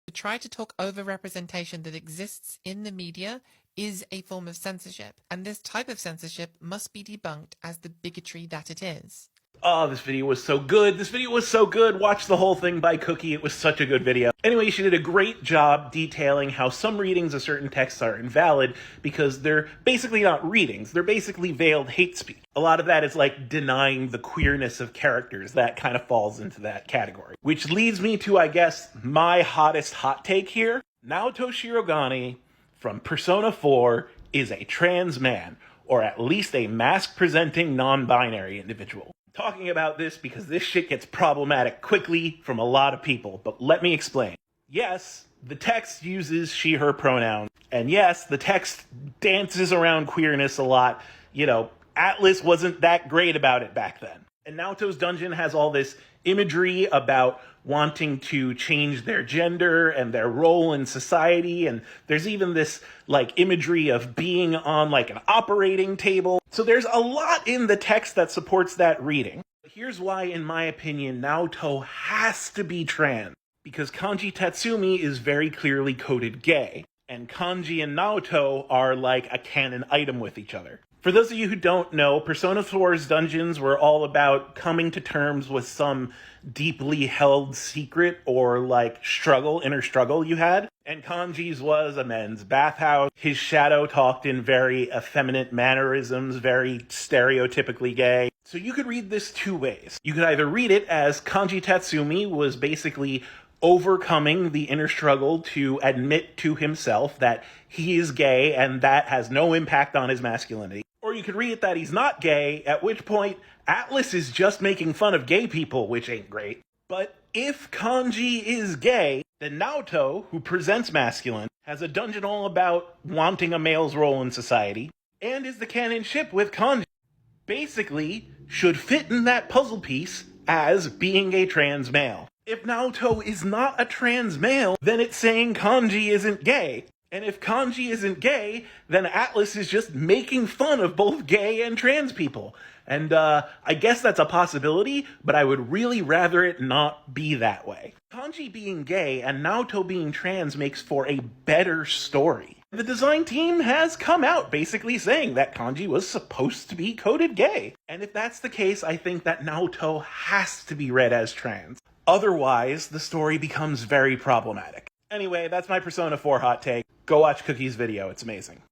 To try to talk over representation that exists in the media is a form of censorship, and this type of censorship must be debunked as the bigotry that it is. Oh, this video was so good. This video was so good. Watch the whole thing by Cookie. It was such a good video. Anyway, she did a great job detailing how some readings of certain texts are invalid because they're basically not readings. They're basically veiled hate speech. A lot of that is like denying the queerness of characters. That kind of falls into that category. Which leads me to, I guess, my hottest hot take here. Naoto Shirogane from Persona 4 is a trans man, or at least a mask-presenting non-binary individual. Talking about this because this shit gets problematic quickly from a lot of people, but let me explain. Yes, the text uses she, her pronouns, and yes, the text dances around queerness a lot. You know, Atlas wasn't that great about it back then. And Naoto's dungeon has all this imagery about wanting to change their gender and their role in society, and there's even this, like, imagery of being on, like, an operating table. So there's a lot in the text that supports that reading. Here's why, in my opinion, Naoto has to be trans. Because Kanji Tatsumi is very clearly coded gay, and Kanji and Naoto are like a canon item with each other. For those of you who don't know, Persona 4's dungeons were all about coming to terms with some deeply held secret or, like, inner struggle you had. And Kanji's was a men's bathhouse. His shadow talked in very effeminate mannerisms, very stereotypically gay. So you could read this two ways. You could either read it as Kanji Tatsumi was basically overcoming the inner struggle to admit to himself that he is gay and that has no impact on his masculinity. Or you could read it that he's not gay, at which point Atlas is just making fun of gay people, which ain't great. But if Kanji is gay, then Naoto, who presents masculine, has a dungeon all about wanting a male's role in society, and is the canon ship with Kanji. Basically, should fit in that puzzle piece as being a trans male. If Naoto is not a trans male, then it's saying Kanji isn't gay. And if Kanji isn't gay, then Atlas is just making fun of both gay and trans people. And I guess that's a possibility, but I would really rather it not be that way. Kanji being gay and Naoto being trans makes for a better story. The design team has come out basically saying that Kanji was supposed to be coded gay. And if that's the case, I think that Naoto has to be read as trans. Otherwise, the story becomes very problematic. Anyway, that's my Persona 4 hot take. Go watch Cookie's video, it's amazing.